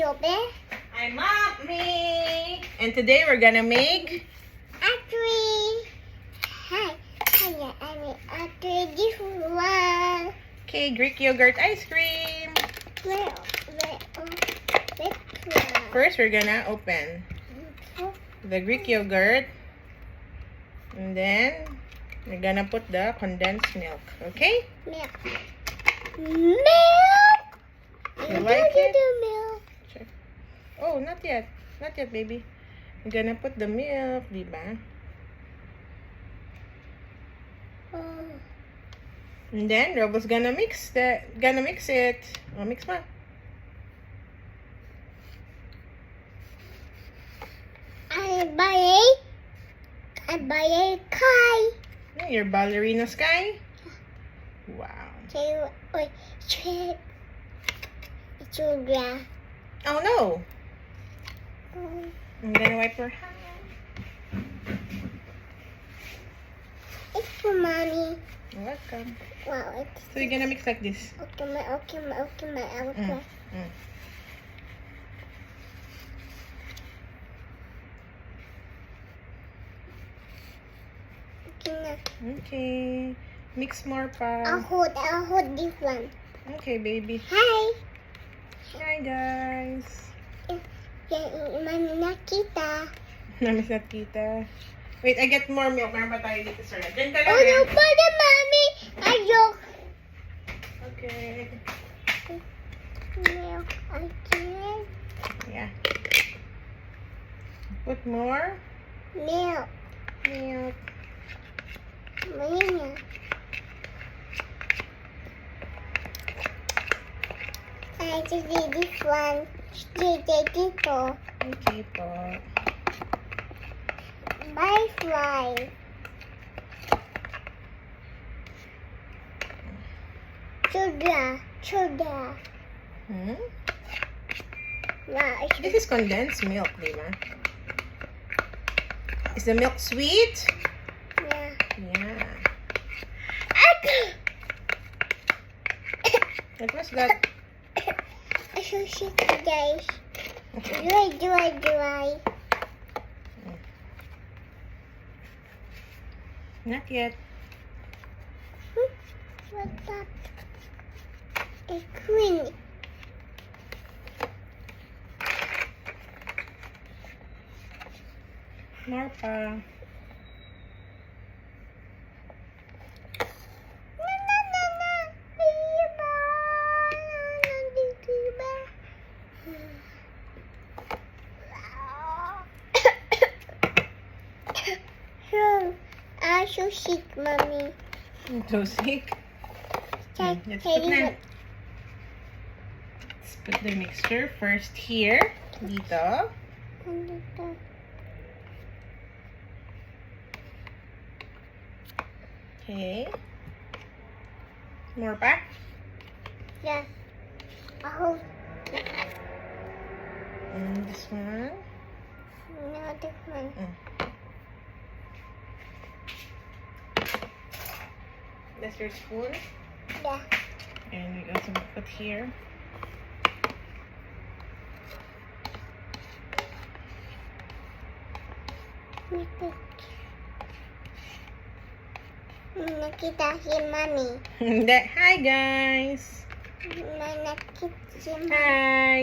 Robin. I'm Mommy. And today we're gonna make Actually, hi. Hiya, actually this one. okay, Greek yogurt ice cream. Where, First, we're gonna open the Greek yogurt, and then we're gonna put the condensed milk. Okay? Milk. Milk. You like it? Milk. Sure. Oh, not yet. Not yet, baby. We're gonna put the milk, diba? Oh. And then Robo's gonna mix it. Oh, mix ma. I buy a kite. Yeah, your ballerina sky. Wow. Julia. Oh no. I'm gonna wipe her hand. It's for mommy. You're welcome. Wow, it's So you're gonna mix like this. okay. Mm. Okay. Mix more I'll pa. hold this one. Okay, baby. Hi. Hi, guys. Mami nakita. Namiss na kita. Wait, I get more milk. Meron pa tayo dito, sir. Diyan ka lang. Oh, no, pala, mommy. Ayok. Okay. Milk again. Yeah. Put more Milk. milk. Milk. I just did this one. Dito. Okay po. Bye, fly. Sugar. Hmm? Wow, This is condensed milk, di ba? Is the milk sweet? yeah. Yeah. What was that? I show you guys. Dry. Not yet. What's that? A queen. More pa. So sick, mommy. I'm so sick. Check, Let's put na. Let's put the mixture first here. Dito. Okay. More pa? Yeah. Oh, And this one. another one. That's your spoon. Yeah. And we also put here. Nakita si mommy. Hi, guys. Nakita si mommy. Hi.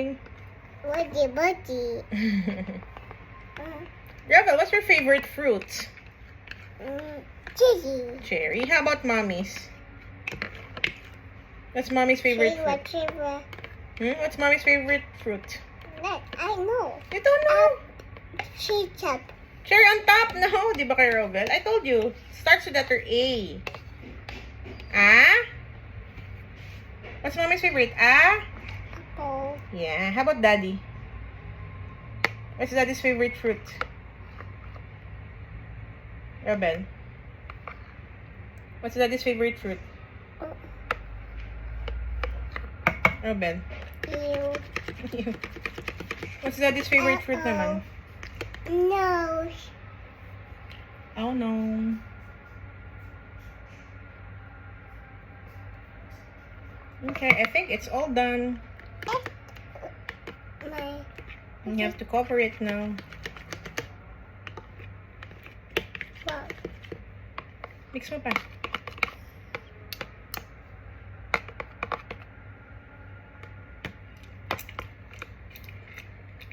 Body. Rebel, what's your favorite fruit? Cheesy. Cherry. How about mommy's? What's mommy's favorite fruit? What's mommy's favorite fruit? I know. You don't know? Ketchup. Cherry on top? No, di ba kay Robel? I told you. Starts with letter A. Ah? What's mommy's favorite? Ah? Apple. Yeah. How about daddy? What's daddy's favorite fruit? Robel? What's daddy's favorite fruit? Robel? You. What's daddy's favorite fruit naman? Nose. Oh no. Okay, I think it's all done. My You have to cover it now. Wow. Mix mo pa.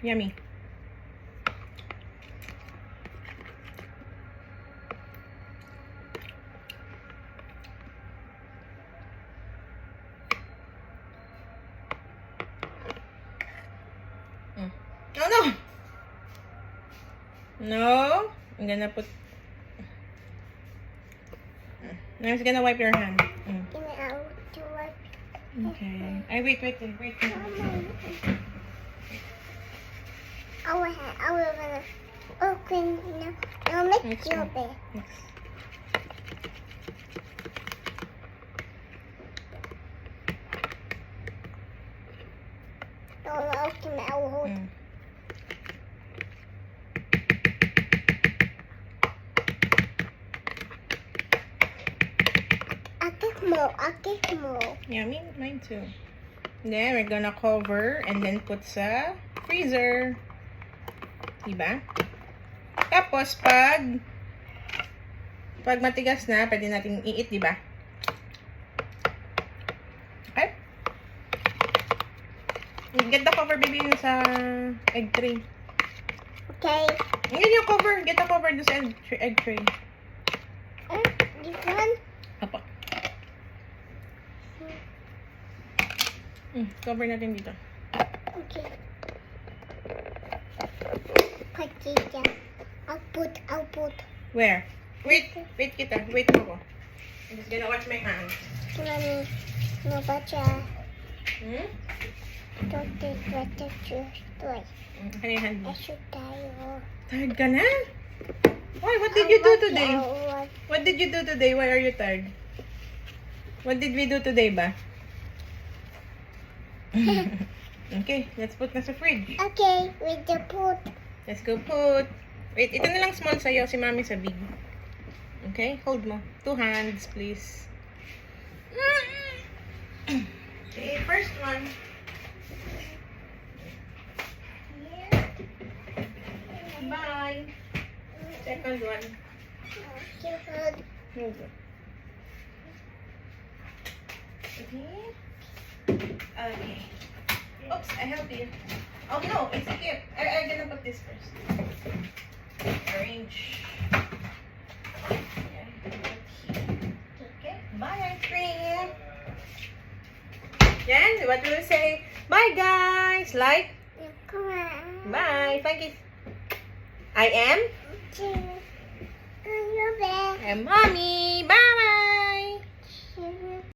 Yummy. Oh no! No. I'm gonna put. Now I'm gonna wipe your hand. And I will do it. Okay. Ay, wait. I will gonna open now. Now make Next your one. bed. Mix. Don't open my hold. Mm. I get more. Yeah, mine too. Then we're gonna cover and then put sa freezer. Diba? Tapos pag matigas na, pwede natin i-eat, diba? Okay? Get the cover, baby, yun sa egg tray. Okay. Yun yung cover. Get the cover dun sa egg tray. This one? Apa. Cover natin dito. Okay. Patika. I'll put. Where? Wait kita. Wait mo ko. I'm just gonna wash my hands. Mommy, no bacha. Don't take better juice. Wait, Ano yung hand mo? I should die. Tired ka na? Why? What did you do today? What did you do today? Why are you tired? What did we do today ba? Okay, let's put na sa fridge. Okay, with the put. Let's go put. Wait, ito na lang small sa'yo. Si mami sa big. Okay, hold mo. 2 hands, please. Okay, first one. Bye. Second one. Good. Hold on. Okay. Okay. Oops, I help you. Oh no, it's cute. I'm gonna put this first. Arrange. Okay. Bye, ice cream. Yan, what will you say? Bye, guys. Like. Come on. Bye. Thank you. I am. Your bed. I'm mommy.